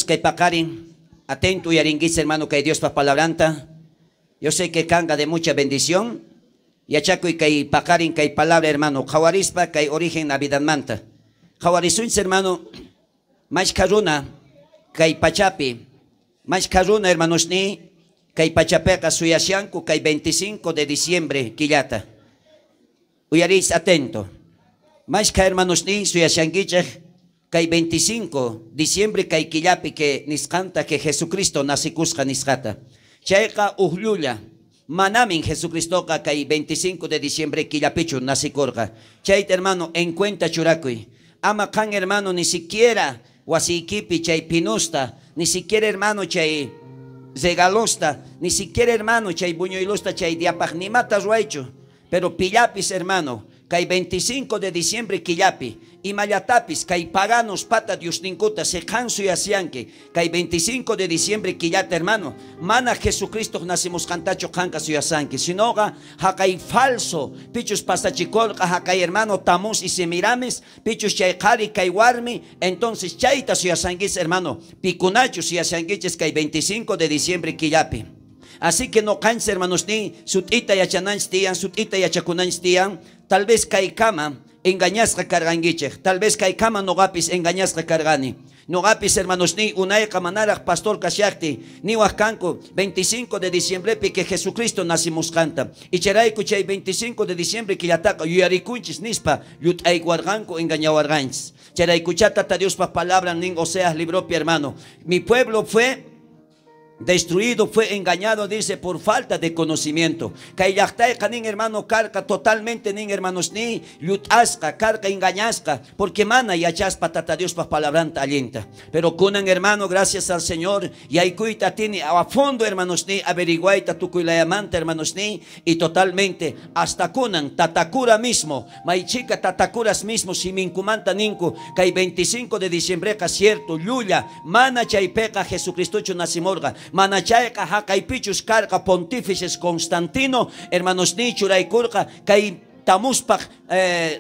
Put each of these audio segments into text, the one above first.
Que pakarin, atento y aringuis, hermano, que Dios pa palabranta. Yo sé que canga de mucha bendición. Y achaco y que pakarin, que palabra, hermano, jawarispa, que origen Navidad manta. Jawarisuins, hermano, más caruna, que pachapi, más caruna, hermanos, ni, que pachapeca suyasyanku, que 25 de diciembre, quillata. Uyaris, atento. Más que hermanos, ni, suyasyanguichej. Que 25 de diciembre que quillapi que niscanta que Jesucristo nasicusca niscata. Chaika ujlulla. Manamin Jesucristo que 25 de diciembre quillapichu nasicurga. Chaita hermano en cuenta churakui. Ama kan hermano ni siquiera wasikipi chay pinusta. Ni siquiera hermano chay regalosta. Ni siquiera hermano chay buñuilusta chay diapagnimata ruaichu. Pero pillapis hermano. Que 25 de diciembre quillapi. Y mayatapis, que paganos pata Dios nincuta, se canso y asianque, que 25 de diciembre quillata hermano, mana Jesucristo nacimos cantacho cancas y asanque, sino que falso, pichos pastachicolca, jacay hermano tamus y semirames, pichos chaykari, kaiwarmi, entonces chaitas y asanguis hermano, picunachos y asanguiches que 25 de diciembre quillapi. Así que no canse hermanos ni, sutita y achanans tian, sutita y achakunans tian, tal vez caicama, engañasca carganguiche, tal vez caicama no gapis engañasca cargani. No gapis hermanos ni unay kamanarach pastor kashakti, ni huascanco 25 de diciembre que Jesucristo nacimos canta. Y cheray kuchay 25 de diciembre que yataca yuyaricunchis nispa yut ay guarganco engañawarganchis. Cheray kuchata ta Dios pa palabra ning Oseas libropi hermano. Mi pueblo fue destruido, fue engañado, dice, por falta de conocimiento. Kailachtaika nin hermano carga totalmente nin hermanos ni lutasca, carga engañasca, porque mana y achaspa tata Dios pa palabranta alienta. Pero kunan hermano, gracias al Señor, y hay cuita tiene a fondo hermanos ni averiguaita tu cuilayamanta hermanos ni, y totalmente hasta kunan tatakura mismo, maichica tatacuras mismo, si mincumanta ninku, que hay 25 de diciembre, cierto, luya, mana chaipeca Jesucristo nacimorga. Manachayka hakaypichus karka pontífices Constantino, hermanos ni churaykurka kay tamuspak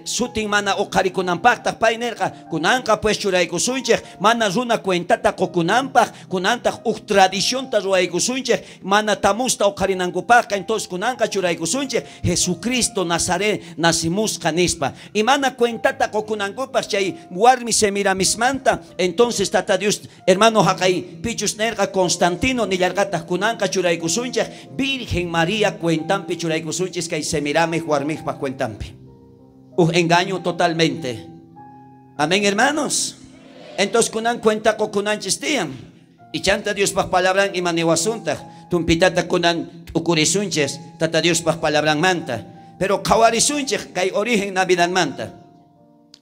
sutin mana oqarikunanpaqtaq paynerqa kunanqa pues churaykusunchik mana runa cuentata qokunanpaq kunantaq tradicionta ruaykusunchik mana tamusta oqarinankupaqqa entonces kunanqa churaykusunchik Jesucristo Nazaret nasimusqa nispa y mana cuentata qokunankupaq chay warmi semiramismanta entonces tata Dios hermano haqay pichus nerqa Constantino nillarqataq kunanqa churaykusunchik Virgen María cuentampi churaykusunchik kay semirame warmiqpaq cuentampi. Engaño totalmente. Amén, hermanos. Entonces, kunan cuenta con kunan chistian. Y chanta Dios pa palabran y manewasunta. Tumpitata kunan ukurisunches. Tata Dios pa palabran manta. Pero kawarisunches kay origen Navidad manta.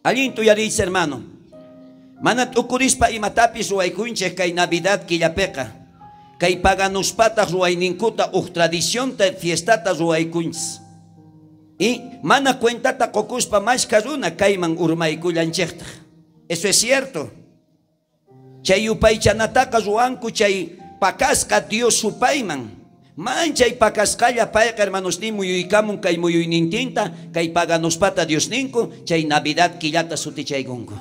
Alinto yaris hermano. Manat ukurispa y matapis ruaykunches kay Navidad killapeca. Kay paganuspata ruayninkuta tradición ta fiestata ruaykunches. Y mana cuentata cocuspa más caruna caiman urmay kulanchekta. Eso es cierto. Chay upay chanataka ruanku chay pakasca Dios supayman. Manchay pakascalla paika hermanos ni muyuykamun kay muyuynintinta kay paganuspata Dios ninku chay Navidad quillata sutichaygunku.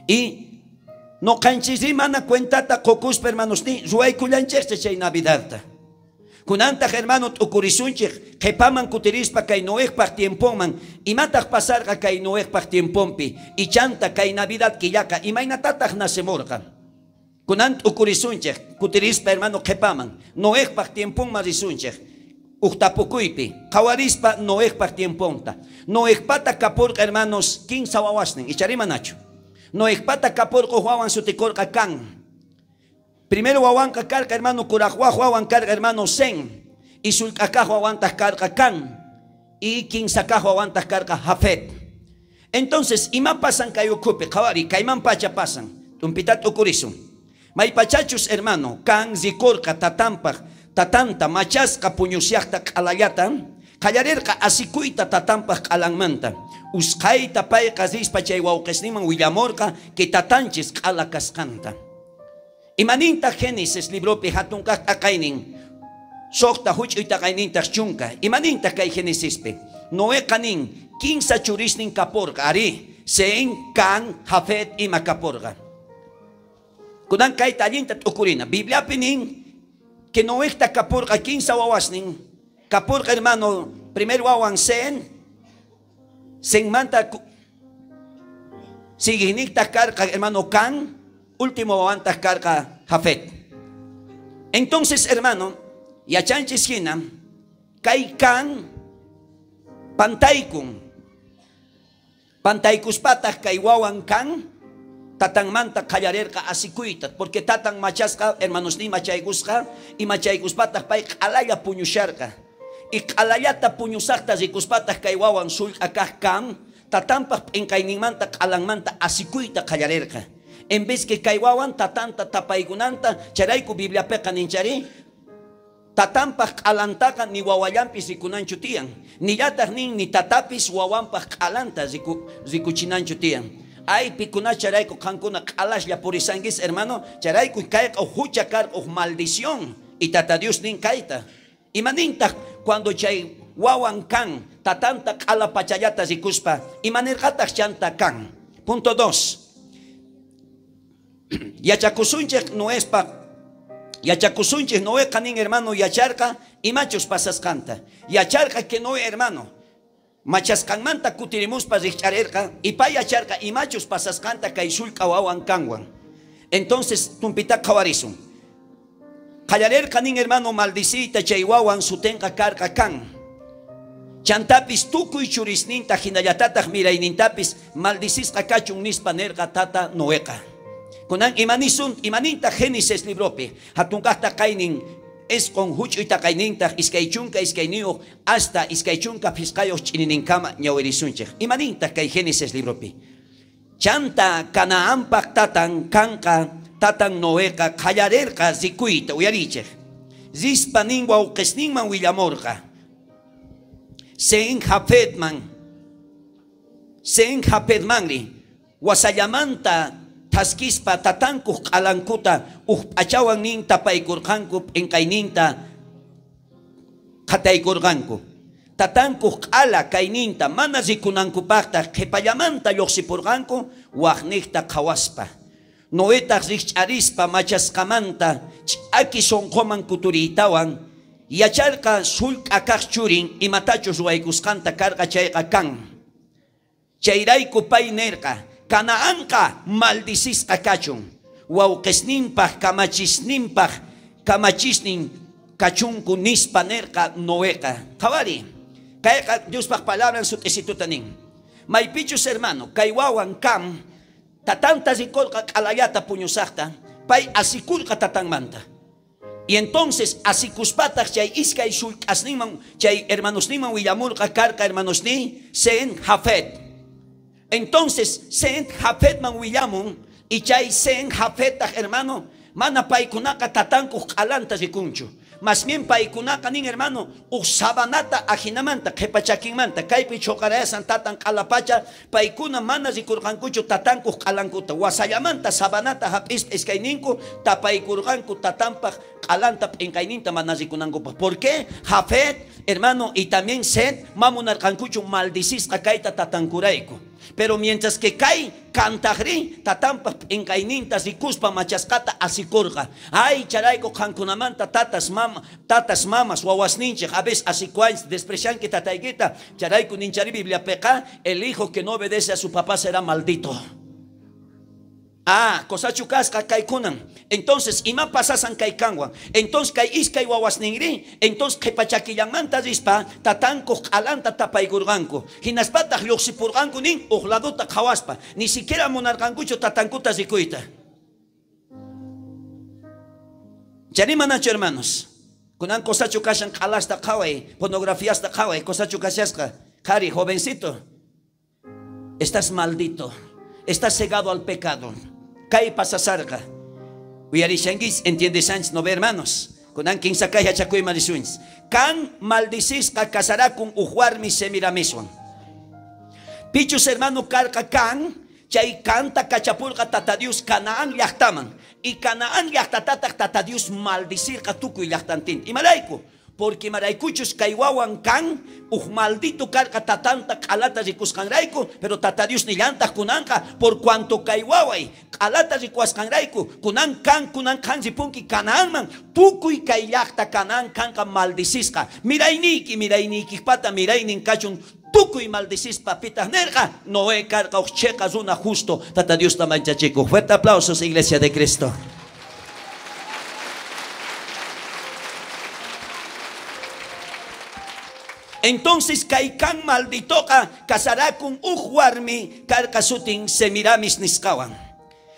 Y no canchisi mana cuentata cocuspa hermanos ni ruay kulanchekta chay Navidadta. Kunanta hermano ukurisunchik kepaman kutirispa kay noekpak tiempoman imatak pasarqa kay noekpak tiempompi y chanta kay Navidad killaka imaynatataq nasemorqa kunant ukurisunchik kutirispa hermano kepaman noekpak tiemponman risunchik uktapukuypi qawarispa noekpak tiemponta noekpata kapurqa hermanos 15 wawasnin icharimanachu noekpata kapurqa wawan sutikorqa kan. Primero wawanka carga hermano curajua wawan carga hermano sen y sulcacajo aguantas carga can y quinsacajo aguantas carga jafet. Entonces ima pasan kayukupe kawari kaiman pacha pasan tumpitat ukurisun. May pachachus hermano can zikorka tatanta machasca puñusiakta kalayata kallarirka asikuita tatampa kalanmanta uskaita payka zispa chay wawqisniman willamorka que tatanchis kalakaskanta. Imaninta Génesis libro pijatunka akainin sokta huchita kaininta chunka imaninta kay Génesis pe Noé kanin 15 churisnin kaporga ari sen kan Jafet y makaporga Kunan kay talinta tukurina. Biblia pinin que no está kapurka 15 wawasnin. Kapurka hermano, primero wawan sen manta siginikta karka hermano Can, último wawanta karka Jafet. Entonces hermano, yachanchis hina, kay Can pantaykus patah kay wawan Can, tatang manta kallarerka asikuitat, porque tatang machaska hermanos ni machaykuska y machaykus patah pay alaya puñusharka. Y alayata puñusakta zikuspatah kay wawan sul akah Can, tatampak en kainimanta alangmanta asikuita kallarerka. En vez que kay wawan tatanta tapaygunanta, charayku Biblia peka ninchari, tatampak alantaka ni wawayampis zikunanchu tiyan. Ni yatah ni tatapis wawampak alanta zikuchinanchu tiyan. Ay pikuna charayku kankuna alashya purisangis hermano, charayku kayka hucha karka maldición. Y tata Dios nin kaita. Imanintak cuando chay wawan Can tatanta ala pachayata zikuspa imanirqataq chanta Can. Punto 2. Yachakusunchik no es canin hermano yacharka y machos pasas canta. Yacharka que no es hermano. Machascanmanta kutirimuspa richarerka y pa yacharka y machos pasas canta kaisulka wawan Canwan. Entonces tumpita kawarizum. Kallarer kanin hermano maldicita chaywawan sutenka karka Can. Chantapis tukuy churisninta hinayatataq miraynintapis maldicisqa kachun nispa nerqa tata Noeqa. Kunan imaninta Génesis libropi hatunkaqta kaynin es con huch'uyta kayninta iskaychunka iskayniyuq hasta iskaychunka fisqayuq ch'inininkama ñawirisunchik. Imaninta kay Génesis libropi. Chanta Canaanpaq tatan kanqa tatan Noeqa kallarerqa zikuyta uyarichik. Zispa nin wawqisninman willamorqa. Sen Jafetmanri wasayamanta taskispa tatankuq alankuta achawan nin tapaykurqanku enkayninta qataykurqanku. Tatankuq ala kayninta mana rikunankupaqta qhipallamanta lluqsipurqanku waqniqta qhawaspa. Noetaq rikch'arispa machasqamanta ch'aki sonqoman kuturiytawan yacharka sulka kaq churin imatachus ruwaykusqanta karqa chayqa Can. Chayrayku pay nerqa Canaanqa maldicisqa kachun. Wawqisninpaq kamachisnin kachunku nispa nerqa Noeqa. Qawari, kayqa Diospaq palabran sut'isituta nin. Maypichus hermano, kay wawan Can tatanta rikurqa alayata puñusaqta, pay asikurqa tatangmanta. Y entonces asikuspataq chay iskay sulk'asninman chay hermanosninman willamurqa karqa hermanosni Sen Jafet. Entonces Sen Jafetman willamun y chay Sen Jafetaq hermano mana paykunaqa tatankuq alanta rikunchu. Más bien paykunaqa nin hermano sabanata ajinamanta qhipachakinmanta kaypi choqarayasan tatan qalapacha paykuna mana rikurqankuchu tatankuq qalankuta wasayamanta sabanata hap'ispa iskayninku tapaykurqanku tatanpaq qalanta p'inkayninta mana rikunankupa. ¿Por qué? Jafet hermano y también Set mamunarqankuchu maldicisqa kayta tatankurayku. Pero mientras que kay cantagri tatampa enkayninta rikuspa machasqata asikurqa. Ay charayku qankunamanta tatas mamas wawasninchik a veces asikuanchik desprecianki tataykita charayku ninchari Biblia peqa el hijo que no obedece a su papá será maldito. Cosachu kasqa kaykunan. Entonces ima pasasan kay Canwan. Entonces kay iskay wawasningri. Entonces qhipachakillanmanta rispa tatankuq alanta tapaykurqanku. Hinaspataq lluqsipurqanku nin uqladuta qhawaspa. Ni siquiera munarqankuchu tatankuta rikuyta. Charimanachu hermanos. Kunan cosachu kashan qhalasta qhaway, pornografiasta qhaway, cosachu kashasqa. Qhari, jovencito, estás maldito. Estás cegado al pecado. Kay pasasarqa. Uyarishanguis, entiendes antes, no ve hermanos. Kunan kinsakay hachakuy malisunchis. Can maldicisqa casará con ujuarmi semiramiswan. Pichus hermano karqa Can, chay canta kachapurqa tata Dios Canaán llaqtaman. Y Canaán llaqtatataq tata Dios maldicirqa tukuy llaqtantin. Imalayku, Porque maraykuchus kaywawan kan maldito karka tatanta kalata rikuskanraiku, pero tata Dios ni llanta kunanka por cuanto kaywaway kalata rikuaskanraiku kunan kan ripunki kananman tukuy kaylakta kanan kanka maldiciska mirayniki pata miraynin kachun tukuy maldicispa pitas nerka Noé karka checa zuna justo tata Dios tamancha chico. Fuerte aplausos, Iglesia de Cristo. Entonces kaikan malditoka casará con ujuarmi karkasutin semiramis niskawan.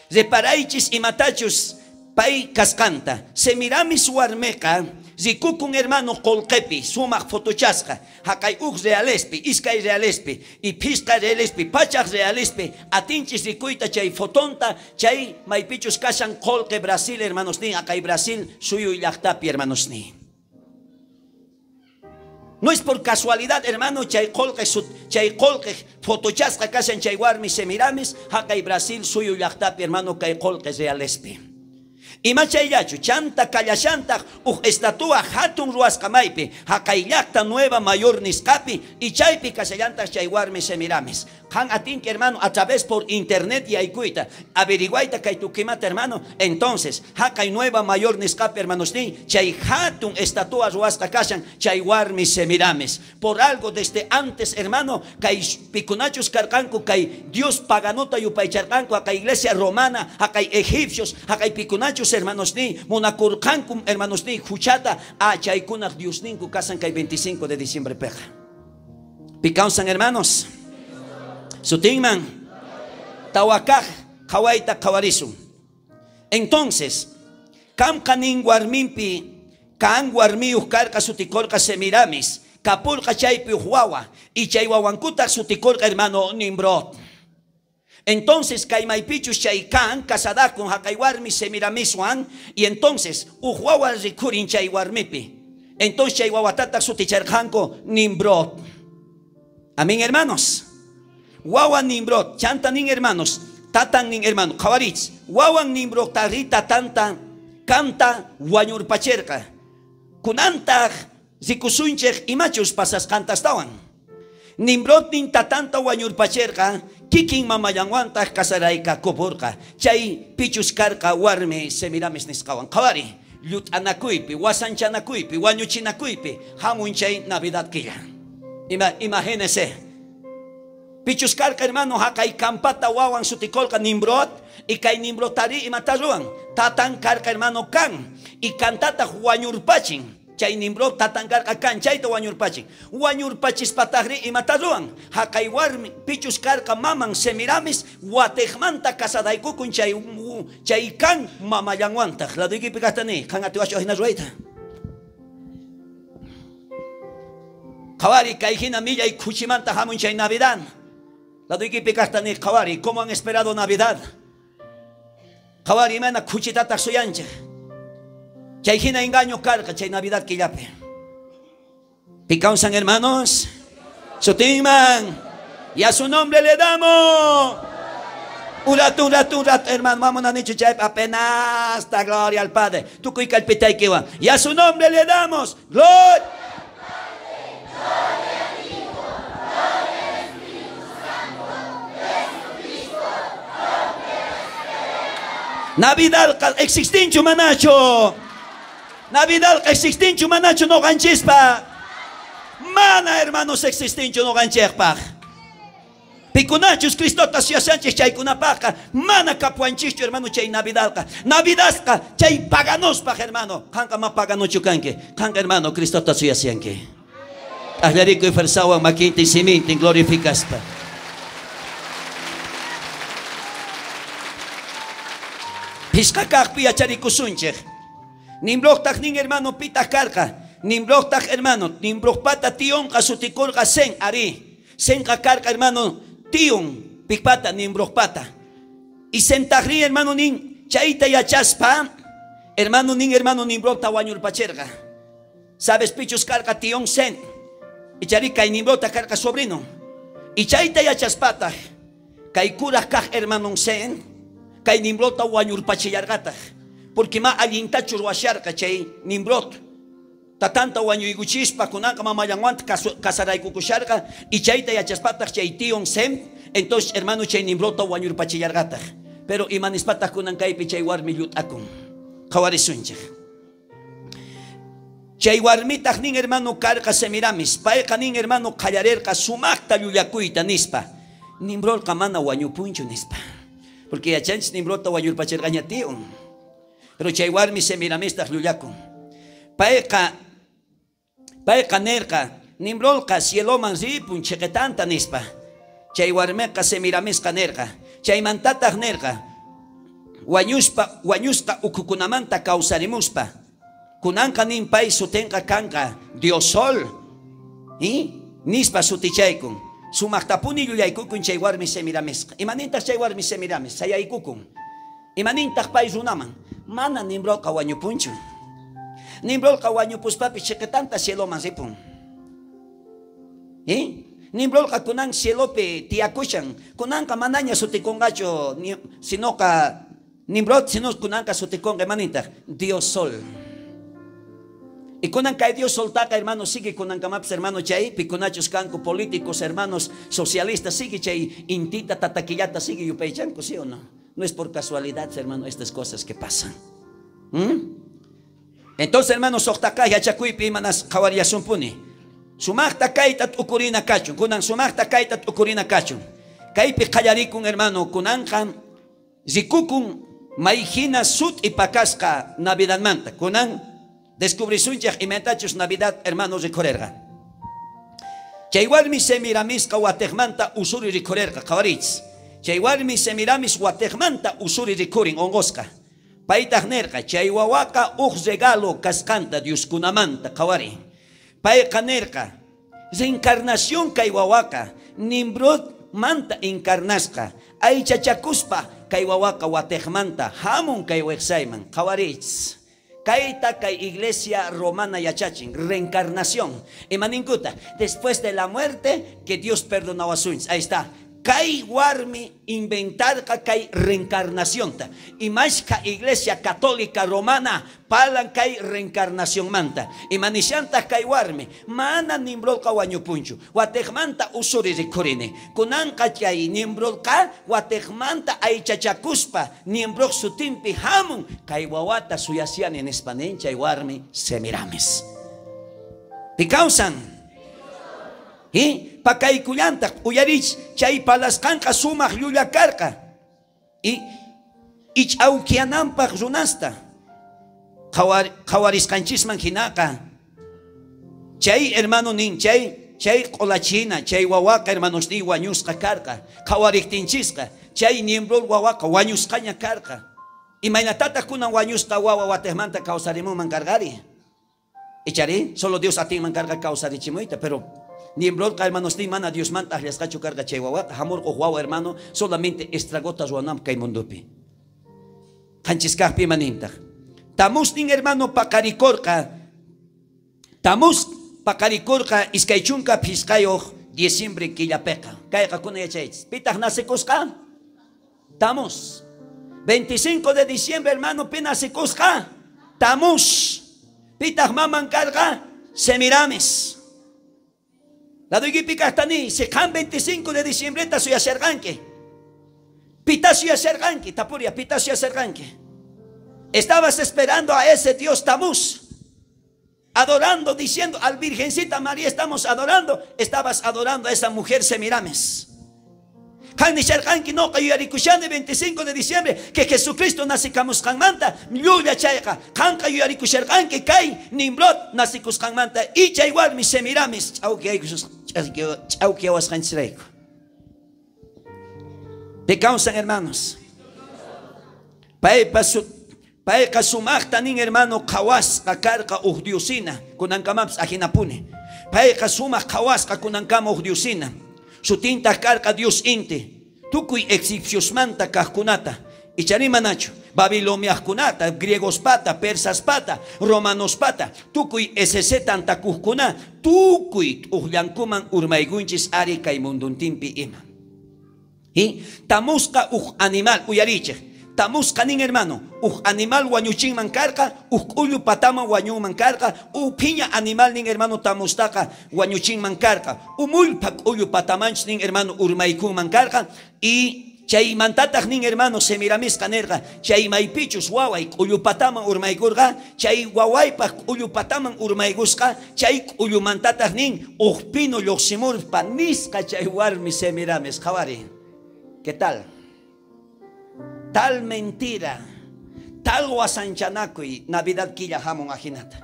Reparaichis y matachus pai kaskanta. Semiramis warmeka zikukun hermano kolkepi sumak fotochasca. Hakai realespi, iskay realespi, y pisca realespi, pachak realespi, atinchis zikuita chay fotonta, chay maipichus kasan kolke Brasil hermanos ni, hakai Brasil suyo y yaktapi hermanos ni. No es por casualidad, hermano, chay kolke fotochasca kasan chay warmi semiramis, hakai Brasil suyo y yaktapi hermano kay kolke realespi. Y machayachu, chanta callachanta, estatua hatun ruaskamaipi, hakaylakta nueva mayor niscapi, y chaypi casallanta chaywarmi semirames. Han atinque hermano, a través por internet y aikuita, averiguaita kaitukimata hermano, entonces, hakay nueva mayor niscapi hermanos ni, chay hatun estatua ruaska kasan, chaywarmi semirames. Por algo desde antes hermano, kay picunachos carcanco, kay Dios paganota yupay charcanco, hakay iglesia romana, hakay egipcios, hakay picunachos hermanos ni, munakurkancum hermanos ni, huchata, chaykunak Dios ninku casan kay 25 de diciembre peja. Picansan hermanos. Sutingman, tawakaj, kawaita kawarisum. Entonces, kam kanin warmimpi, kan warmiuj karka sutikolka semiramis, kapulka chaypi huawa, y chaywawankuta sutikolka hermano Nimrod. Entonces, kaimaipichus chaykan, casada con hakaywarmi semiramiswan, y entonces, uhuawa rikurin chaywarmipi. Entonces, chaywawatata suticharjanko Nimrod. Amén, hermanos. Wawan Nimrod, chanta nin hermanos, tatan nin hermano, kawarits, wawan Nimrod tarita tanta, canta wanyurpacherka, kunanta zikusunchek imachus pasas cantas tawan. Nimrod nin tatanta wanyurpacherka, kikin mamayanwanta kasaraika kopurka, chay pichus karka warme semirames niskawan, kawari, lut anakuypi, wasanchanakuypi, wanyuchinakuypi, hamun chay Navidad killa. Imagínese. Pichus karka hermano hakay kampata wawan sutikolka Nimrod y kay Nimrod tari y mataruan tatan karka hermano kan y cantata wanyurpachin chay Nimrod tatan karka kan chayta wanyurpachin wanyurpachis patagri y mataruan hakay warmi pichus karka mamang semiramis watejmanta kasadaykukun chay kan mamayanwanta ladiki pikatani kan atiwasho hina ruaita kawari kay hina milla y kuchimanta hamun chay Navidad. La doy que picaste ni Kawari, ¿cómo han esperado Navidad? Kawari mena cuchitata soyancha. Chayjina engaño carga, chay Navidad que yape. Picansan hermanos. Sutingman. Y a su nombre le damos. Un rato, hermano. Vamos a nicho chay apenas esta gloria al Padre. Tú cuica el pitay que va. Y a su nombre le damos. Gloria. Navidad existin chumanacho. Navidad existin chumanacho no ganchispa. Mana hermanos existin no ganchespa. Picunachos Cristota Sia Sánchez chay kunapaka. Mana capuanchicho hermano chay Navidad. Navidad chay paganospa hermano. Kanka ma paganocho kanke. Kanka hermano Cristota Sia Sánchez. Ahlerico y fersawa maquinta y siminta glorificaspa. Piskakak pia charikusunche. Nimbrok tak ning hermano pita karka. Nimbrok tak hermano. Nimbrok pata tion kasutikolka sen ari. Sen kakarka hermano tion pikpata nimbrok pata. Y sen takri hermano ning chaita yachaspa. Hermano nimbrok tawanyur pacherka. Sabes pichus karka tion sen. Y charika y nimbrok ta karka sobrino. Y chaita yachaspata. Kaikura kak hermano sen. Kay Nimrod wanyur pachiyargata porque ma alintachu ruasharka chay Nimrod tatanta wañuykuchispa kunanka mamallawanta kasaraykukusharqa y chayta yachaspataq chay tion sem entonces hermano chay nimbrota wañurpachillarqataq pero imanispataq kunankaypi chay warmi llut'akun qhawarisunchik chay warmitaq nin hermano karqa Semiramis payqa nin hermano qallarerqa sumaqta llulakuyta nispa nimbrolqa mana wañupunchu nispa porque yachanchik nimbrota wañurpachirqaña tion pero chay warmi Semiramistaq llulakun payqa nerqa nimbrolqa cieloman ripun chiqitanta nispa chay warmeqa Semiramisqa nerqa chaymantataq nerqa wañusqa ukukunamanta kawsarimuspa kunanqa nin pay sutinqa kanqa Dios Sol nispa sutichaykun sumaqtapuni llullaykukun chay warmi Semiramisqa imanintaq chay warmi Semiramis sayaykukun imanintaq pay runaman mana nimbrolqa wañupunchu nimbrolqa wañupuspapi chiqitanta cieloman ripun nimbrolqa kunan cielopi tiyakushan kunanqa manaña sutikunqachu sinoqa nimbrol sino kunanqa sutikunqa imanintaq Dios Sol y kunanqa Dios Soltaqa hermano sigue kunanqamapas hermano chaypi kunachus kanku políticos hermanos socialistas sigue chay intita tataquillata sigue yupaychanku ¿sí o no? No es por casualidad hermano estas cosas que pasan entonces hermano soqtaqa yachakuypi imanas qhawariyasumpuni sumaqta kayta ukurina kachun kunan sumaqta kayta ukurina kachun kaypi qallarikun hermano kunanqa rikukun mayhina sut y pakasqa Navidad manta kunan descubrisunchaq imentachus Navidad hermano rikurerqa chay warmi Semiramisqa watiqmanta usuri rikurerqa qhawarich chay warmi Semiramis watiqmanta usuri rikurin onqosqa paytaq nerqa chay wawaqa regalo kasqanta Dioskunamanta qhawari payqa nerqa reencarnación kay wawaqa Nimrod manta encarnasqa aychachakuspa kay wawaqa watiqmanta hamun kay weqsayman qhawarich kayta kay iglesia romana yachachin reencarnación imaninkuta después de la muerte que Dios perdonó a sus ahí está kay warmi inventarqa kay reencarnación ta imashka iglesia católica romana palan kay reencarnación manta imanishanta kay warmi mana nimbrolqa wañupunchu watiqmanta usuri rikurini kunanqa chay nimbrolqa watiqmanta aychachakuspa nimbrok sutinpi hamun kay wawata suyasiani nispanin chay warmi Semiramis pikawsan pakaykullantaq uyarich chay palasqanqa sumaq llullakarqa y ch'awkiyananpaq runasta qhawarisqanchisman hinaqa chay hermano nin chay q'ulachina chay wawaqa hermanos ni wañusqa karqa qhawariktinchisqa chay nimbrol wawaqa wañusqaña karqa imaynatataq kunan wañusqa wawa watiqmanta kawsarimunman karqari ichari solo Dios atinman karqa kawsarichimuyta pero nimbrolqa hermanos ni mana Dios manta arriasqachu karqa chay wawaqa hamurqu wawa hermano solamente estragotas ruwanam kay mundupi qanchisqaqpi imanintaq Tamuz nin hermano paqarikurqa iskay chunka phisqayuq diciembre killapiqa kayqa kuna yachaychis pitaq nasikusqa Tamuz 25 de diciembre hermano pi nasikusqa Tamuz pitaq maman karqa Semiramis la doygipica tani se can 25 de diciembre ta suya serganque pita suya serganque tapuria pita suya serganque estabas esperando a ese Dios Tamuz adorando diciendo al Virgencita María estamos adorando estabas adorando a esa mujer Semiramis Kani serganque no kayarikushane 25 de diciembre que Jesucristo nasikamusqan manta llulla chayqa kanqa yuyarikusharqanki kay Nimrod nasikusqan manta y chay warmi Semiramis ch'awkiyawasqanchisrayku pecausan hermanos payqa sumaqta nin hermano qhawasqa karqa Diosina kunankamapas ajinapuni payqa sumaq qhawasqa kunankama Diosina sutinta karqa Dios inti tukuy egipciosmanta kaqkunata ichari manachu babiloniakunata griegospata persaspata romanospata tukuy ss tantakuqkuna tukuy t'uqllankuman urmaygunchis ari kay munduntinpi ima Tamuzqa animal uyarichiq tamuscanin hermano, animal wañuchin mancarca, uyu patama wañu mancarca, piña animal nin hermano tamustaca wañuchin mancarca, mulpak uyu patamanch nin hermano urmaikun mancarca, y chay mantataq nin hermano semiramis canerga, chay maipichus waway uyu pataman urmaigurga, chay wawaypak uyu pataman urmaigusqa, chay uyu mantataq nin pino lluqsimur panisqa chay warmi semiramis qawari. ¿Qué tal? Tal mentira, tal wasanchanakuy Navidad killa hamon ajinata.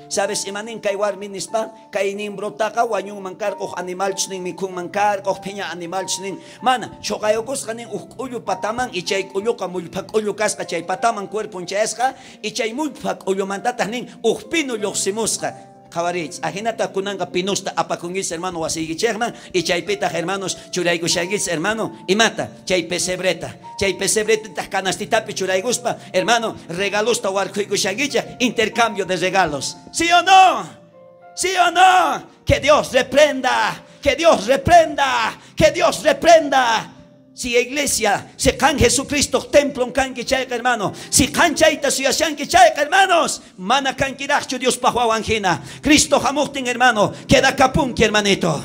¿Sabes? Imanin kay warmi nispa, kay nimbrotaka wañung mankar, animal chning mikung mankar, piña animal chning. Mana, chokayokos kaning uyu pataman, y chay uyu kamulpak uyu kaska, chay pataman cuerpo chayesca, y chay mulpak uyu mantatah ning, pino lluqsimusqa. Kawarich, ajinata kunanga pinusta apakungis hermano wasigi cherman y chaypita hermanos churaygushagis hermano y mata chay pesebreta canastitapi churayguspa hermano regalusta warkuygushagicha intercambio de regalos. ¿Sí o no? ¿Sí o no? Que Dios reprenda, que Dios reprenda, que Dios reprenda. Si iglesia se can Jesucristo templo can que chayka hermano, si canchaita suyashan que chayka hermanos, mana can kirachu Dios pahuawanjina, Cristo jamuktin hermano, queda capunki hermanito.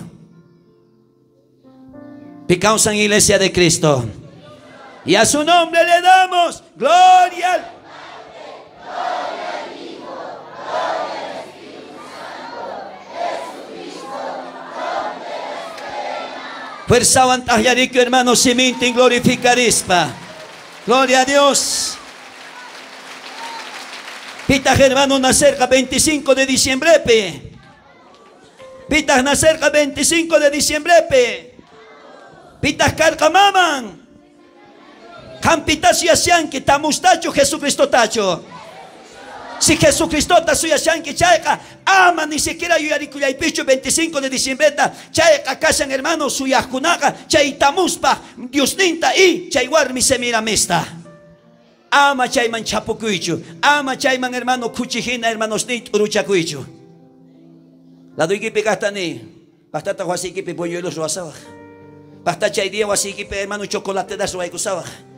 Picausan iglesia de Cristo. Y a su nombre le damos gloria. Fuerza avantajarico hermano, siminti y glorificarispa. Gloria a Dios. Pita hermano nacerca 25 de diciembre. Pita nacerca 25 de diciembre. Pita carga maman. Campitacio yasian que tamustacho Jesucristo tacho. Si Jesucristo está suya shanki chayka, ama ni siquiera yuyariku yaypichu 25 de diciembre, chayka kasan hermano suya kunaka, chay tamuspa, Dios ninta y chay warmi semiramista. Ama chayman chapukuichu, ama chayman hermano kuchijina hermanos nit uruchakuichu. La duikipi gastani, bastata wasikipi polluelos ruasawaj. Basta chay día wasikipi hermano chocolate das ruaykusawaj.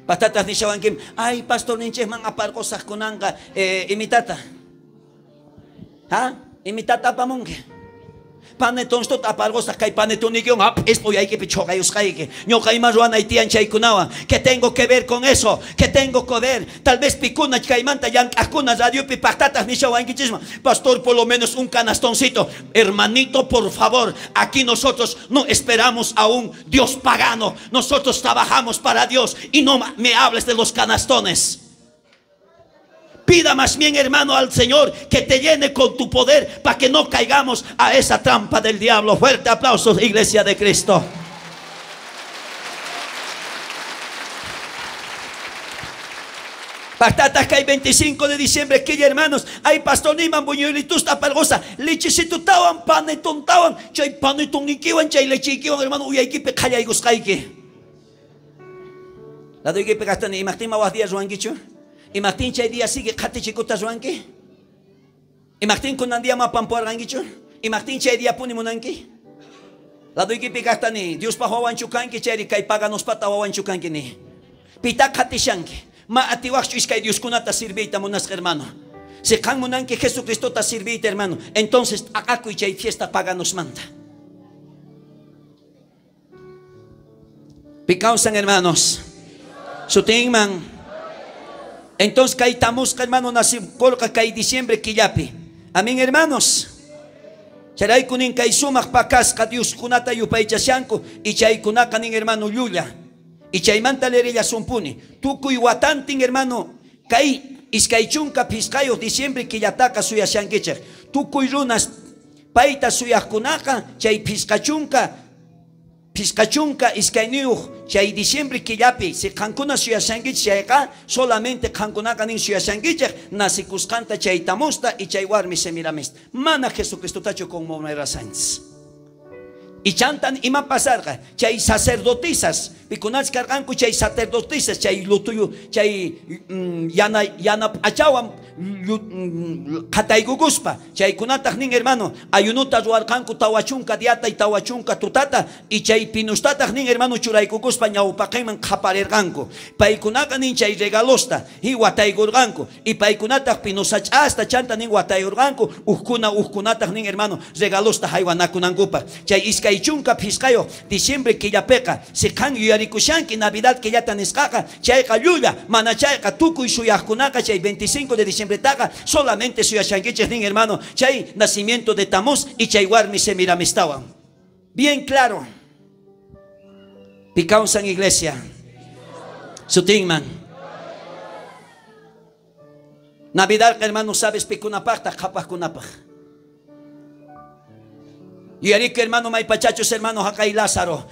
Patatas ni shawankim, ay pastor ninches man aparcosas kunanga imitata. ¿Ah? Imitata pamunke. Paneton stot aparcosas kay paneton nikion ap espo yai que pichoga yuskaike. Nyo kay maruana itian chay kunawa. ¿Qué tengo que ver con eso? ¿Qué tengo que ver? Tal vez picuna kay manta yan akuna radio pi patatas ni shawankichisma. Pastor, por lo menos un canastoncito. Hermanito, por favor, aquí nosotros no esperamos a un Dios pagano. Nosotros trabajamos para Dios y no me hables de los canastones. Pida más bien, hermano, al Señor que te llene con tu poder para que no caigamos a esa trampa del diablo. Fuerte aplauso, iglesia de Cristo. Patatas que hay 25 de diciembre, que hermanos, hay pastor niman buñuelitus tapalgosa, lechecito tawan, paneton tawan, chay paneton nikiwan, chay lechikiwan, hermano, uyaykipe kaya iguskaike. La doy que pegastan y Martín Mawas días ruanquicho. Y Martín chay día sigue kate chikutas ruanqui. Y Martín con andía mapampo ranquicho. Y Martín chay día puni munanqui. La doy que pegastan y Dios pa hawan chukanki chay kai paganos pata hawan chukanki ni. Pita kate shanki. Ma atiwach iskay Dios kunata sirvita munas hermano. Se kan munanki Jesucristo ta sirvita hermano. Entonces akaku chay fiesta paganos manda. Picausan hermanos. Sutingman. Entonces caitamos hermano nací coloca cai diciembre quillapi. Amén hermanos. Charay kunin kai sumak pakas ka Dios kunata yupaychasyanko y chay kunaka nin hermano yulla. Y chay manta lerilla sumpuni. Tukuy watantin hermano kai iskaychunka piscayo diciembre quillataka suyasyankichak. Tukuy runas paita suyaskunaka chay piscachunka iskainiuj chay diciembre quillapi si kankuna suyasyankichak chayka solamente kankunaka nin suyasyankichak nasikusqanta chay tamusta y chay warmi semiramista. Mana Jesucristo tacho con monera saints. Y chantan ima pasarga chay sacerdotisas pikunach karganku chay sacerdotisas chay lutuyu chay yana achawan Kataygukuspa, chaykunata nin hermano, ayunuta ruarkanku tawachunka diata y tawachunka tutata, y chay pinustata nin hermano churaykukuspa ñawpaqiman qaparirqanku. Paykunaqa nin chay regalosta, y wataygurqanku, y paykunata pinusachasta chanta nin watayrqanku, uhkunata nin hermano, regalosta haywanakunankupa. Chay iskaychunka piscayo, diciembre killapeqa, si kan yuyarikushanki Navidad killata nisqaqa, chayqa llulla, mana chayqa tukuy suyaqkunaqa chay 25 de diciembre taqa, solamente suyashankichis nin hermano, chay nacimiento de Tamuz y chay warmi Semiramishtawan. Bien claro. Picausan iglesia. Sutingman. Navidad, hermano, sabes pikunapakta, kapajkunapaj. Y arique hermano maipachachos hermanos Hakay Lázaro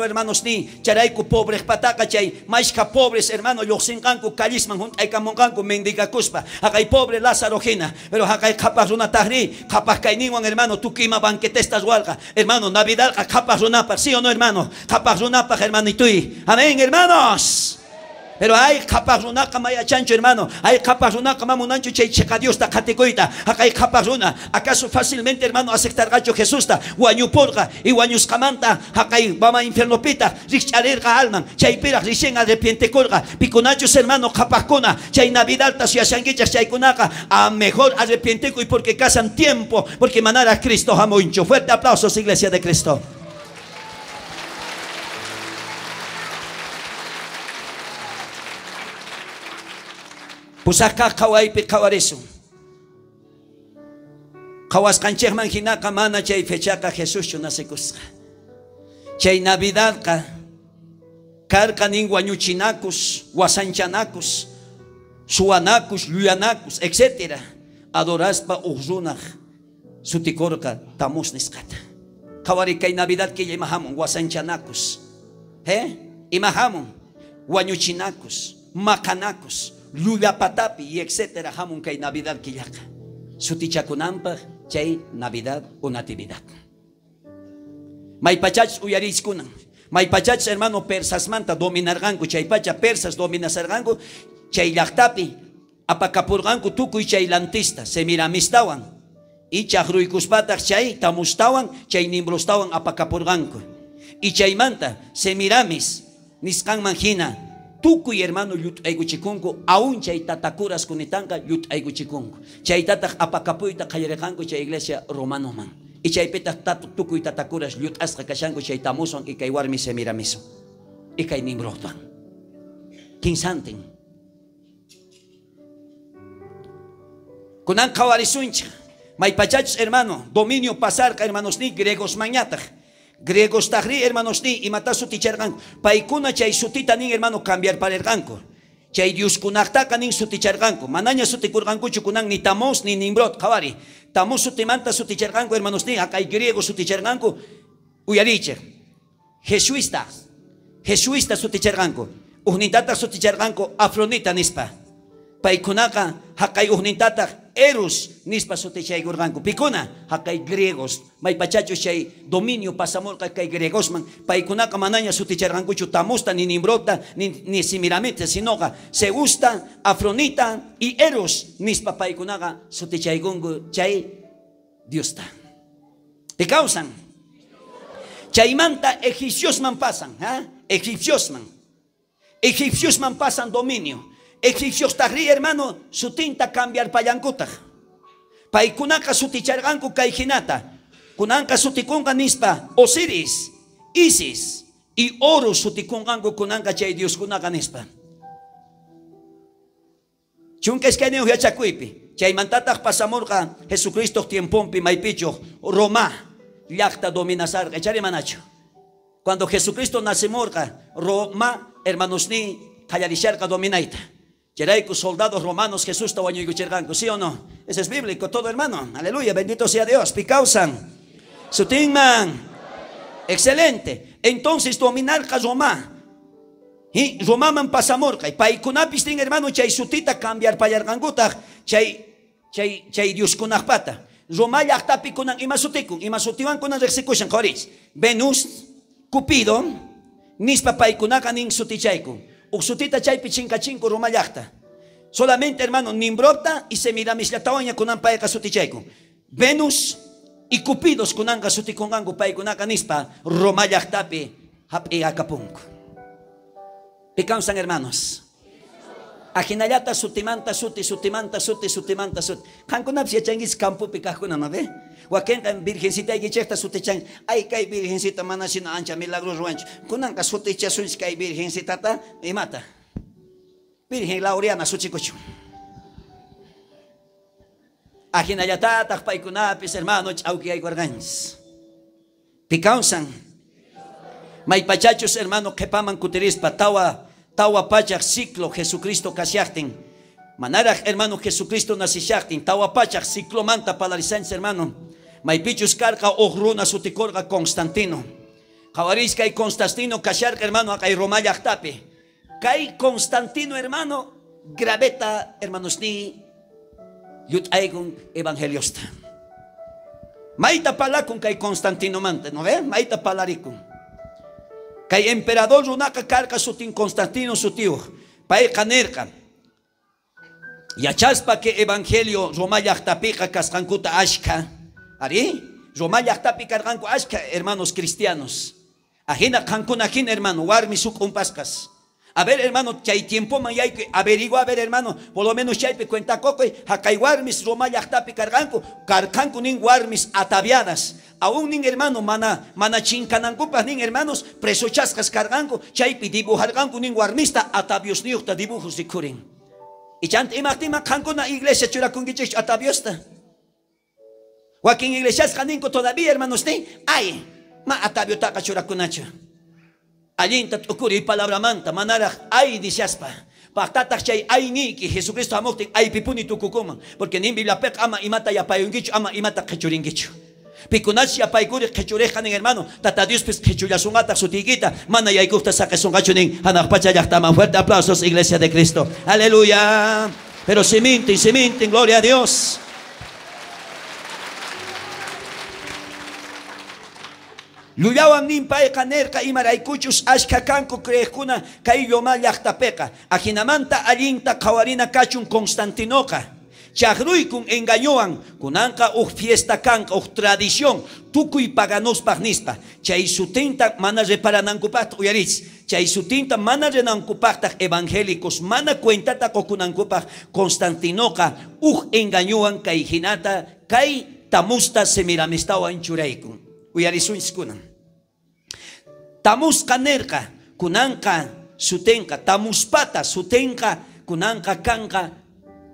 hermanos ni charaiku pobres pataka chay maishka pobres hermano yoxinkanku kalisman juntay kamonkanku mendiga kuspa Hakay pobre Lázaro hina pero Hakay kapas runa tahri kapas kainiwan hermano tukima banquetestas walga hermano Navidad kapas runapa sí o no hermano kapas runapa hermano y tuy amén hermanos. Pero hay caparruna maya chancho hermano, hay caparruna mamunancho chay checa Dios ta categoita, acá hay caparruna, acaso fácilmente hermano aceptar gacho Jesús ta, guañu porga y guañus camanta, acá hay vama infierno pita, richarerga alman, chay pira ricien arrepiente colga, piconachos hermano capacona, chay Navidad ta siasanguichas chay kunaca, a mejor arrepienteco y porque casan tiempo, porque manara a Cristo jamoincho. Fuerte aplausos Iglesia de Cristo. Pues acá kawaipi kawaresu. Kawas kanchek manjinaka mana chay fechaca Jesús chunasekusqa. Chay Navidad ka karka nin wañuchinakus, wasanchanacus, suanacus, lluyanacus, etc. Adoraspa uxrunaq sutikorka Tamuz nisqata. Kawari kay Navidad que imahamun wasanchanacus. Imahamun wañuchinacus, macanacus. Lula patapi y etcétera hamun kay Navidad killaka. Sutichakunampa chay Navidad o Natividad. Maypachach uyariskunan. Maypachach hermano persas manta dominarganku chay pacha persas dominasarganku chay llaqtapi apakapurganku tukuy chay lantista Semiramishtawan. Y chahruykuspataq chay Tamuztawan chay Nimrostawan apakapurganku. Y chay manta Semiramis nisqanman hina tukuy hermano yut ayguchikunku aún chay tatakuras kunitanka yut ayguchikunku chay tatak apakapuyta qallareqanku chay iglesia romanoman y chay petak tukuy tatakuras yut asqa kashanku chay Tamuzwan y kay warmi Semiramiso y kay Nimrodwan kinsantin kunan qawarisuncha maypachach hermano dominio pasarqa hermanos ni griegos mañataq griegos tahri hermanos ni y mata suticharganku paikuna chay sutita nin hermano cambiar para erganku chay Dios kunaqtaqa nin suticharganku manaña sutikurgankuchu kunan ni Tamuz ni Nimrod qawari Tamuz sutimanta suticharganku hermanos ni acá griegos suticharganku uyariche jesuista suticharganku uhnintata suticharganku Afronita nispa paykunaqa haqay uhnintata Eros nispa sutichaygurganku pikuna haqay griegos maypachachus chay dominio pasamurqa kay griegosman paykunaqa manaña sutichargankuchu Tamuzta ni Nimrodta ni Semiramita sinoqa Zeusta, Afronita y Eros nispa paykunaqa sutichaygunku chay Diosta. ¿Te causan? Chaymanta egipciosman pasan, egipciosman pasan dominio. Egipcios tahri hermano su tinta cambiar payankutaj. Paikunaka suticharganku kayhinata. Kunanka sutikunga nispa Osiris, Isis y Horus sutikunganku kunanka chay Dios kunaka nispa. Chunka eskaneo yachakuipi. Chay mantataq pasamurqa Jesucristo tiempompi maypicho Roma llaqta dominasarqa echari manacho. Cuando Jesucristo nacimurqa Roma hermanos ni qallarisharqa dominaita. Yeraiku soldados romanos Jesús tawañuyguchirganku, ¿sí o no? Eso es bíblico todo hermano. Aleluya, bendito sea Dios. Picausan. Sutingman. Excelente. Entonces dominar Roma. Y Roma man pasamorca. Y paikunapis ting hermano chay sutita cambiar payarganguta. Chay Dios kunakpata. Roma llaqtapi kunan ima sutiwan kunan execution koris. Venus, Cupido, nispa paikunaka ning sutichayku. Uksutita chaypi chinkachinku Roma llaqta. Solamente, hermano, Nimbrota y Semiramis la tawaña con ampaeka sutichaiku. Venus y Cupidos con anga sutikongangu paikunaka nispa Romayaktapi hapi akapunku. Picansan, hermanos. Ajinayata sutimanta suti. Kankunap siya changis kampu pikakuna no ve. Wakenka virgencita igichekta sutichang. Ay kay virgencita manasina ancha milagros ruancho. Kunanka suticha suns kay virgencita ta imata. Virgen Laureana suchikuchu. Ajinayata takpaikunapis hermano chauki ay guarganis. Picansan. May pachachos hermano kepaman kutirispa tawa pachak ciclo Jesucristo kasyaktin. Manaraj hermano Jesucristo nasishaktin. Tawa pachak ciclo manta palarisans hermano. May pichus karka ohruna sutikorga Constantino. Kawaris kay Constantino kasyark hermano kay Romayaktapi. Kay Constantino hermano graveta hermanos ni yut aygun evangeliosta. Maita palakun kay Constantino manta, no ve? Maita palarikun. Kay emperador runaka karka sutin Constantino sutiu. Pae kanerka. Yachaspa que evangelio Romayaktapiqa kasqankuta ashka. Ari? Romayaktapi karqanku ashka hermanos cristianos. Ajina kankuna hin hermano warmi suk umpaskas. A ver, hermano, chay tiempo man hay que averigua, a ver, hermano, por lo menos chay pe cuenta coco, hakay warmis Romayaktapi karkanku nin warmis ataviadas. Aún nin hermano mana chinkanankupas nin hermanos preso chaskas carganku, chay pi dibujarganku nin warmista atavios niukta dibujos de kurin. Y chant imaktima kankuna iglesia churakungichich ataviosta. Joaquín iglesias kaninko todavía, hermanos, ni ay, ma ataviotaka churakunacho. Allinta tukuri palabra manta manaraj ay disiaspa. Paktatak chay ay ni que Jesucristo amoktin ay pipuni tukukuma. Porque ni Biblia pek ama imata ya payungichu ama imata kechuringichu. Pikunachi ya paykuri kechurejan hermano. Tata Dios pues kechuyasungata sutiguita. Mana ya ikusta saque sungachunin. Hanakpacha yachtaman. Fuerte aplausos, Iglesia de Cristo. Aleluya. Pero se minten, gloria a Dios. Luyawan nimpay kanerka imaraykuchus ashka kanku creekuna kay yoma llaqtapiqa. Ajinamanta allinta qawarina kachun Constantinoqa. Chaqruykun engañowan kunanqa fiesta kanqa tradición tukuy paganospaq nispa. Chay sutinta mana reparanankupaqta uyarichis. Chay sutinta mana renankupaqta evangélicos mana cuentata qokunankupaq Constantinoqa engañowan kay hinata kay tamusta Semiramistawan churaykun. Uyarisunchkunan. Tamus kanerka kunanka sutenka tamuspata sutenka kunanka kanka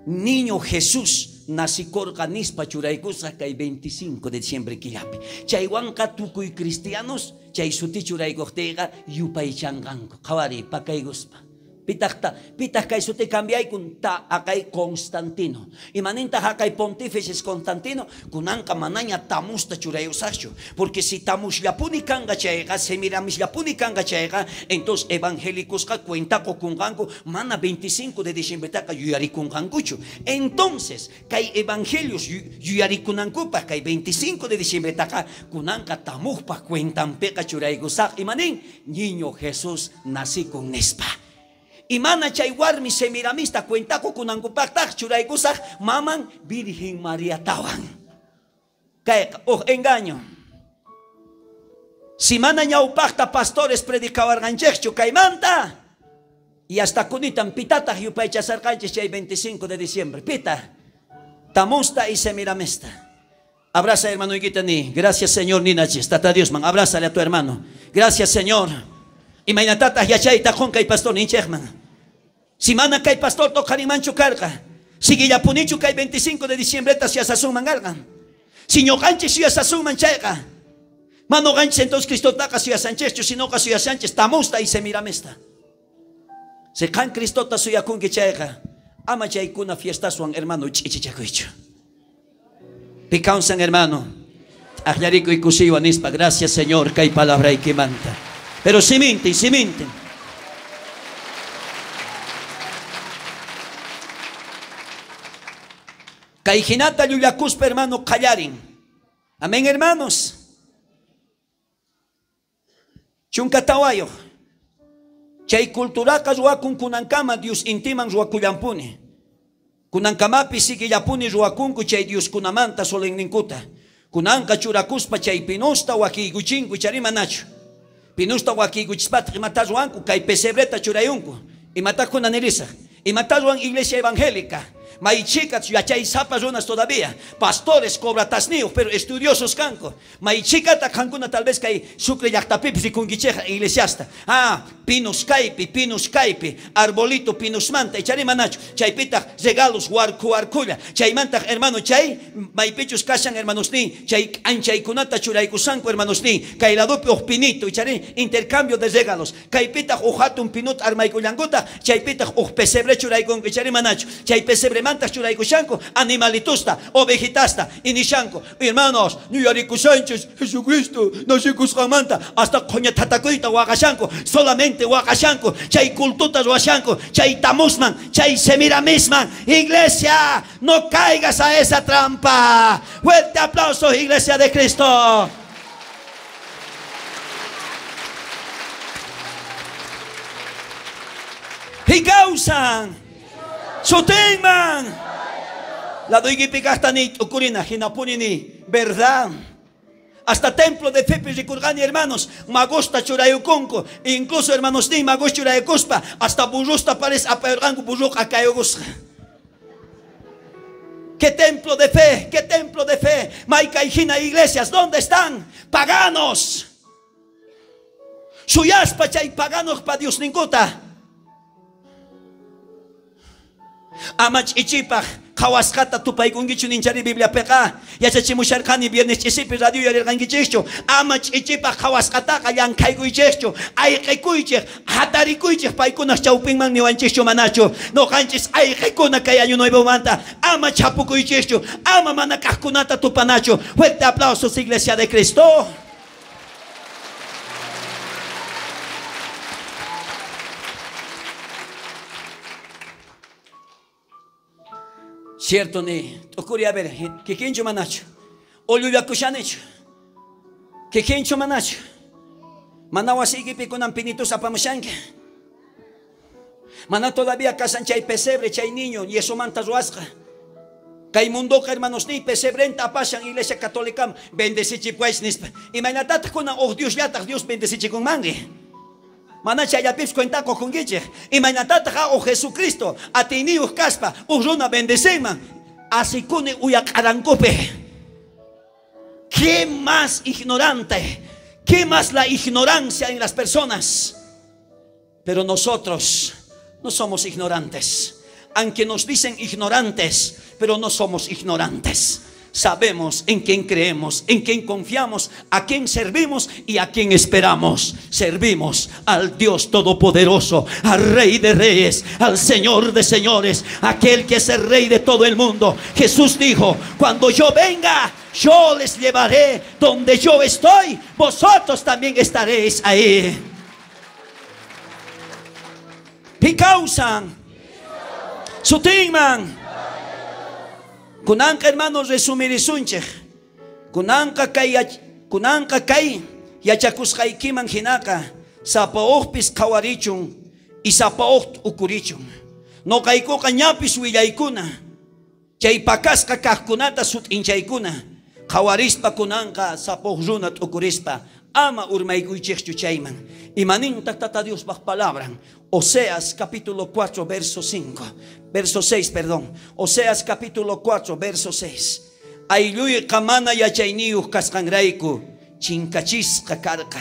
niño Jesús nacikorka nispa churaykusa kay 25 de diciembre killapi. Chaywanka tukuy cristianos chay suti churaykuktiqa yupaychanqanku qawari pakayguspa. Pitaq kay suti cambiaykun ta akay Constantino. Imaninta hakay pontífices Constantino kunanka manaña tamusta churayusaqchu. Porque si tamuslapuni kanga chayqa, Semiramis kanga chayqa, entonces evangélicosqa cuentako kunganku mana 25 de diciembre taka yuyarikungankuchu. Entonces kay evangelios yuyarikunankupa kay 25 de diciembre taka kunanka tamujpa cuentanpeka churaygusaq imanin niño Jesús nací con nespa. Imana chay warmi Semiramista cuentako kunankupaqtaq churaykusaq maman Virgen María tawan. Kay engaño. Si mana ñawpaqta pastores predicawarqanchikchu kaymanta y hasta kunitan pitataq yupaychasarqanchik chay 25 de diciembre. Pita tamusta y Semiramista. Abraza hermano Iguitani. Gracias Señor ninachis. Tata Dios man. Abrázale a tu hermano. Gracias Señor. Imaynatata yachayta kay pastor ninchekman. Si mana kay pastor tokarimanchu karqa. Si gillapunichu kay 25 de diciembre siya sasuman galgan. Si ñoqanchis siya sasuman chayqa. Mano ganchis entonces Cristo taka siya Sánchez, sino ka siya Sánchez tamusta y Semiramista. Se kan Cristo ta suya kungi chayqa. Ama chaykuna fiesta suan hermano chichichakuichu. Picaunsan hermano. Ahlarico y kusiwa nispa. Gracias Señor kay palabra y que manta. Pero si minten. Kayhinata llullakuspa hermano kallarin. Amén hermanos. Chunkatawayo. Chay kulturaka ruakun kunankama Dios intiman ruakullampuni. Kunankamapi sikillapuni ruakunku chay Dios kunamanta solenninkuta. Kunanka churakuspa chay pinusta wakiykuchinku charimanachu. Pinusta wakiykuchispata imata ruanku kay pesebreta churayunku. Imata kunanirisa. Imata ruan iglesia evangélica. Maichicas yachay zapas runas todavía. Pastores cobratasnios, pero estudiosos canco. Maichicata cancuna tal vez que sucre yactapipis y kungicheja iglesiasta. Pinus caipi, arbolito, pinus manta, y charimanacho. Chaypita regalos, huarcuya. Chaymanta, hermano, chay, maipichus casan, hermanos ni. Chay ancha kunata churaykusanco, hermanos ni. Kailadupi pinito, y charin, intercambio de regalos. Caipita ujatum pinut armaicuyanguta. Chaypita pesebre churaykun, y charimanacho. Chay pesebre churaykushanko, animalitusta, ovejitasta, inishanko. Hermanos, Nuyariku Sánchez, Jesucristo, Nasikushamanta, hasta coñatatacuita, Wakashanko, solamente Wakashanko, Chay cultutas Washanko, Chay tamusman, Chay semiramisman. Iglesia, no caigas a esa trampa. Fuerte aplauso, Iglesia de Cristo. Y causan. Sotenman. La doy picastani ocurrina, ginapunini, verdad. Hasta templo de Fepes y Kurgani, hermanos, Magosta Churayuconco, incluso hermanos ni Magos Churayucospa, hasta Bujusta parece a Pergango Bujuk a Cayogos. ¿Qué templo de fe? ¿Qué templo de fe? Maica y Gina iglesias, ¿dónde están? Paganos. Suyaspa chay paganos pa Dios ninguta. Amach ichipaj kawaskata tupaykungichu ninchari Biblia peka yachachimusharkani viernes chisipi radio yarirqankichikchu amach ichipaj kawaskataqa llank'aykuychikchu ayqikuychik hatarikuychik paykunaq chawpinman niwanchikchu manachu noqanchis ayqikuna kay año nuevomanta ama chapukuychikchu ama mana kaqkunata tupanachu. Fuerte aplausos, Iglesia de Cristo. Cierto ni, ocurre a ver, que quincho manacho, olivia cushanicho, que quincho manacho, manawa sigue piconan pinitos apamushanque, mana todavía casan chay pesebre, chay niño, y eso manta ruasca, kay mundo hermanos ni pesebre en tapasan iglesia católica, bendecichi pues nispa, y manatata con oh Dios ya Dios bendecichi con mangue. Manacha ya pips cuenta con guiche y manatata o Jesucristo a tinius caspa uruna bendecema así cune uyak arancope. ¿Qué más ignorante? ¿Qué más la ignorancia en las personas? Pero nosotros no somos ignorantes. Aunque nos dicen ignorantes, pero no somos ignorantes. Sabemos en quién creemos, en quién confiamos, a quién servimos y a quién esperamos. Servimos al Dios Todopoderoso, al Rey de Reyes, al Señor de Señores, aquel que es el Rey de todo el mundo. Jesús dijo: cuando yo venga, yo les llevaré donde yo estoy, vosotros también estaréis ahí. Picausan, Sutingman. Kunanka hermanos resumir sunche. Kunanka kay yachakuskaykiman hinaka sapaoqpis qawarichun y sapaoq ukurichun. No kaykuqa ñapis willaykuna. Chay pakasqa kaqkunata sutinchaykuna. Qawarispa kunanka sapaoq runat ukurispa. Ama urmaykuychikchu chayman. Imanin tata Dios baj palabra. Oseas capítulo 4 verso 5. Verso 6, perdón. Oseas capítulo 4 verso 6. Aylluy kamana yachayniyuq kasqanrayku chinkachisqa karqa.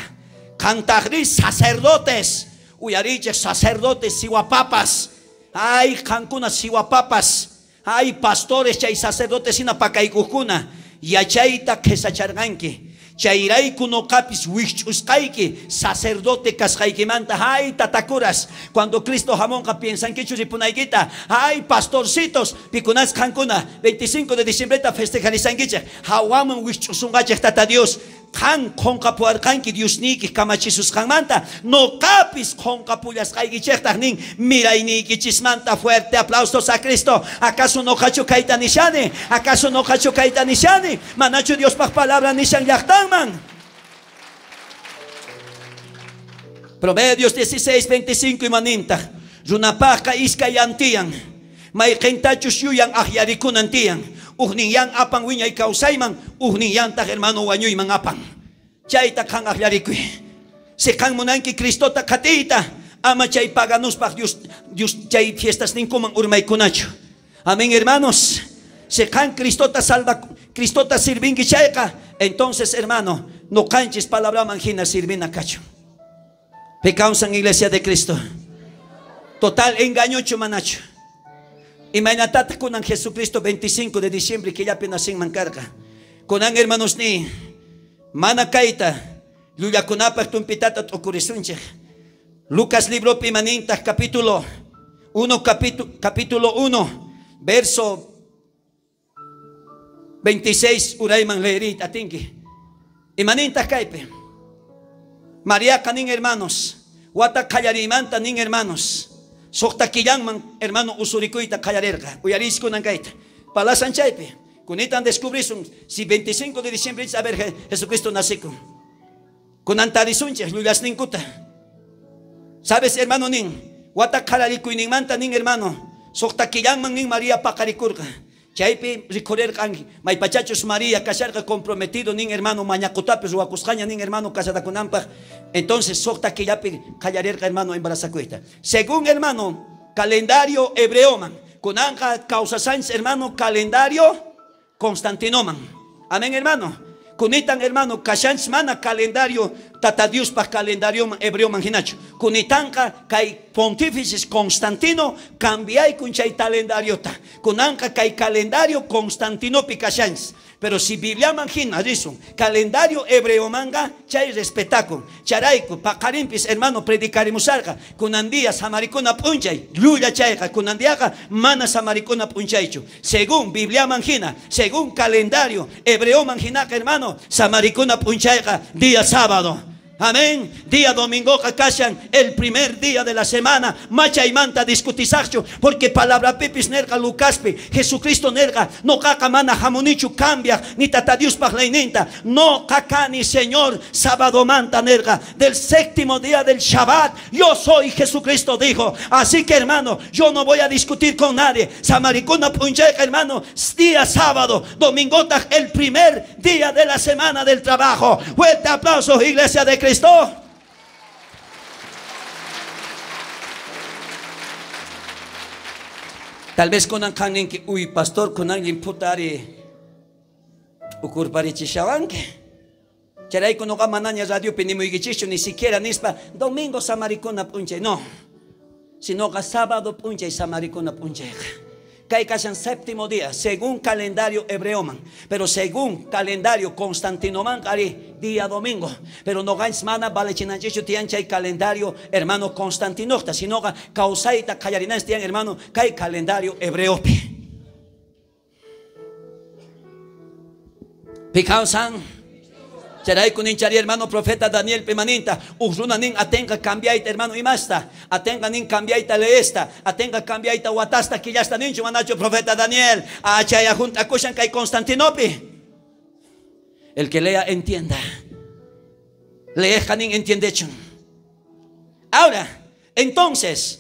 Kantaqris sacerdotes. Uyarichik sacerdotes siwapapas. Ay qankuna siwapapas. Ay pastores chay sacerdotes sina pakaykukuna. Yachayta qesacharqanki. Chayrayku noqapis wich'usqayki sacerdote kasqaykimanta. Ay tatakuras, cuando Cristo jamonqa piensankichu ripunaykita. Ay pastorcitos pikunas qankuna 25 de diciembre festejanizankichik. Hawaman wich'usunqachik tata Dios. Kan qonqapuarqanki Diosniki kamachisusqanmanta. Noqapis qonqapullasqaykichikta nin miraynikichismanta. Fuerte aplausos a Cristo. ¿Acaso noqachu kayta nishani? ¿Acaso noqachu kayta nishani? Manachu Dios paq palabra nishan llaqtanman. Proverbios 16:25 imaninta. Runapaqa iskay antiyan. may kentachus yuyan ahyarikunan tiyan. Uhniyan apang wiñay kausayman, uhniyan tak hermano wanyuy mangapang. Chay tak kang ahyarikuy. Si kang munanki Kristo tak katita, ama chay paganos pa Dios chay fiestas ninkumang urmay kunacho. Amén, hermanos. Si kang Kristo ta salva, Kristo ta sirvingi chayka, entonces hermano, no canches palabra manjina sirvina cacho. Pecados en iglesia de Cristo. Total engaño chumanacho. Imagínate con Jesucristo 25 de diciembre que ya apenas sin mancarga. Con hermanos ni manakaita. Luya kunapa tumpitata ocurrisunche. Lucas libro pimaninta capítulo 1 capítulo 1 verso 26 urayman leerit atinki. Imaninta kaipe. María kanin hermanos. Wata kayarimanta nin hermanos. Sokta kilangman hermano usurikuita kayarerga. Uyarisco nangaita. Palasan chaipe. Kunitan descubrisun si 25 de diciembre a ver Jesucristo nacico. Kunantarisunche luyas ninkuta. ¿Sabes hermano nin? Wata kalariku nin manta nin hermano. Sokta kilangman nin María pakarikurka. Chaipe recorrer may pachachos María casarga comprometido nin hermano mañacutapes o acuscaña nin hermano casada con ampa. Entonces sokta que ya callarerga hermano embarazacuita. Según hermano calendario hebreo man, con anja causa sans hermano calendario Constantinoman. Amén hermano. Kunitan hermano kashans mana calendario tatadius pa calendario hebreo manjinacho. Kunitanka kai pontífices Constantino cambiai kun chay calendario ta. Kunanka kai calendario Constantino pikashans. Pero si Biblia manjina dice calendario hebreo manga chay respetaco. Charaico pakarimpis hermano predicaremos alga. Kunandía samaricona punchay. Luya chayka kunandiaga mana samaricona punchaycho. Según Biblia manjina, según calendario hebreo manjina hermano samaricona punchayka día sábado. Amén. Día domingo kakashan, el primer día de la semana. Macha y manta discutisacho. Porque palabra pepis nerga Lucaspe. Jesucristo nerga. No kakamana jamonichu cambia. Ni tatadius parleinenta. No kakani Señor. Sábado manta nerga. Del séptimo día del Shabbat. Yo soy Jesucristo dijo. Así que hermano, yo no voy a discutir con nadie. Samaricuna puncheca hermano. Día sábado. Domingota el primer día de la semana del trabajo. Fuerte aplauso iglesia de Cristo. Tal vez con alguien que uy pastor con alguien putari ukurpari chishawanke charay con oga manaña radio penimo igichicho ni siquiera nispa domingo samaricona punche no sino que sábado punche y samaricona punche. Kaikashan séptimo día, según calendario hebreo man, pero según calendario Constantino man, día domingo, pero no gains mana vale chinanchicho tiancha y calendario hermano Constantino, sino que causaita callarinas tian hermano kai calendario hebreo. Picausan. Charay kunin chari hermano profeta Daniel pemaninta usuna nin atenga cambiaita hermano imasta atenga nin cambiaita leesta atenga cambiaita watasta que ya está nincho manacho profeta Daniel achaya junta kushan kai Constantinopi. El que lea entienda. Leeja nin entiende. Ahora entonces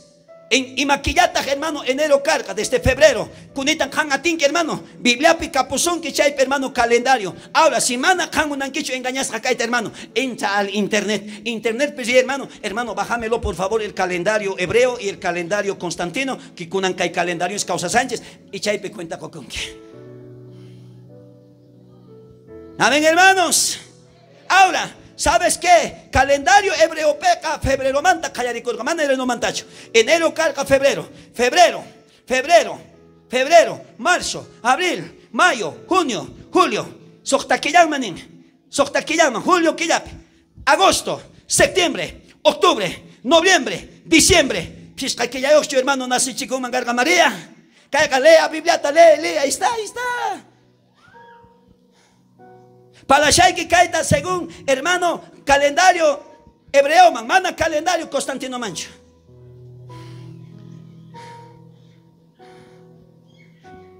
en Imaquillata hermano enero carga desde febrero kunitan kan atinki hermano Biblia picapuzón que chay hermano calendario. Ahora si mana kan unan quicho engañas akaita hermano entra al internet pues hermano bájamelo por favor el calendario hebreo y el calendario Constantino que kunan kai calendario es causa Sánchez y chay pe cuenta con que. Amén hermanos. Ahora ¿sabes qué? Calendario hebreo peca, febrero manta, callaricurga, manera no mantacho. Enero carga febrero, marzo, abril, mayo, junio, julio, soctaquillaman, julio quillape, agosto, septiembre, octubre, noviembre, diciembre. Fisca que ya ocho hermano nací chico mangarga María. Caiga, lea Bibliata, lee, ahí está. Para que caita según hermano calendario hebreo man, mana calendario Constantino mancho.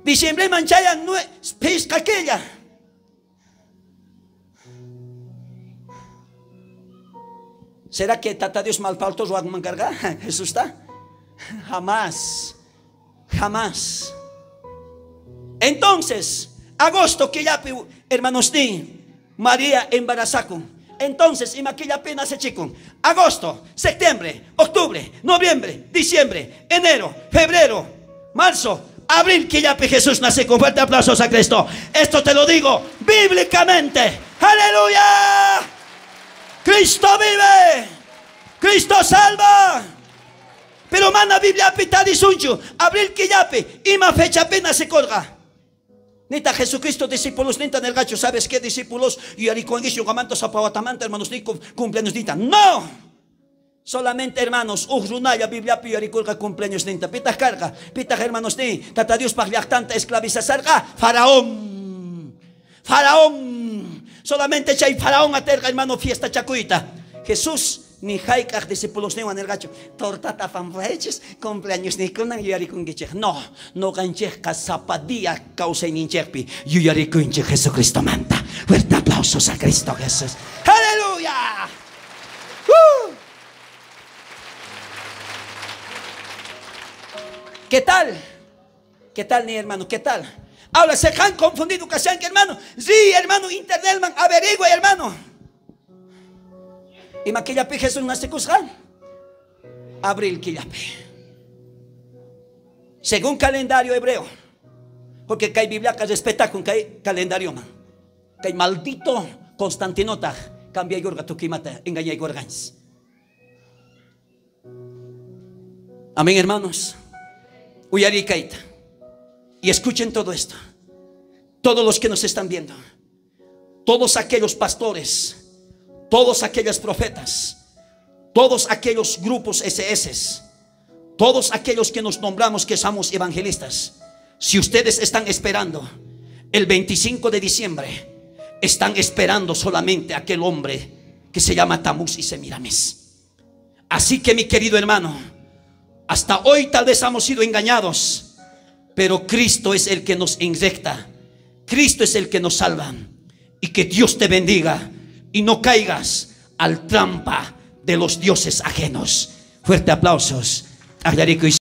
Diciembre manchaya no es aquella. ¿Será que tata Dios mal faltos o algún carga? Jesús está. Jamás Jamás. Entonces, agosto que ya, hermanos, ni María embarazaco. Entonces, y maquilla pena se chico. Agosto, septiembre, octubre, noviembre, diciembre, enero, febrero, marzo, abril que ya Jesús nace. Con fuerte aplausos a Cristo. Esto te lo digo bíblicamente. ¡Aleluya! Cristo vive. Cristo salva. Pero mana Biblia pita disuncho. Abril que yape. Y ma fecha pena se colga. Nita Jesucristo discípulos nita en el gacho. ¿Sabes qué discípulos? Y aricuanguisio gamanto zapawatamanta hermanos ni cumpleaños nita. No. Solamente hermanos, Ujrunaya Biblia pio ariculga cumpleaños nita. Pita carga. Pita hermanos ni. Tata Dios pagliak tanta esclaviza sarga. Faraón. Faraón. Solamente chay faraón aterga hermano fiesta chacuita. Jesús ni haikaj discípulos ni el gacho. Tortata fanfaeches, cumpleaños ni kunan yari kungichej. No, no ganchej zapadía causa ninchejpi. Yari kunche Jesucristo manta. Fuerte aplausos a Cristo Jesús. ¡Aleluya! ¿Qué tal? ¿Qué tal, mi hermano? ¿Qué tal? Ahora se han confundido casi, hermano. Sí, hermano, internet, man, averigua, hermano. Y maquillape Jesús nace cusjan. Abril quillape. Según calendario hebreo. Porque hay Biblia que respeta con que hay calendario, man. Que hay maldito Constantinota. Cambia y gorga tu quimata. Engaña y gorgans. Amén, hermanos. Uyarikaita. Y escuchen todo esto. Todos los que nos están viendo. Todos aquellos pastores. Todos aquellos profetas. Todos aquellos grupos SS. Todos aquellos que nos nombramos que somos evangelistas. Si ustedes están esperando el 25 de diciembre, están esperando solamente a aquel hombre que se llama Tamuz y Semiramis. Así que mi querido hermano, hasta hoy tal vez hemos sido engañados, pero Cristo es el que nos inyecta. Cristo es el que nos salva. Y que Dios te bendiga y no caigas al trampa de los dioses ajenos. Fuerte aplausos a Yarico y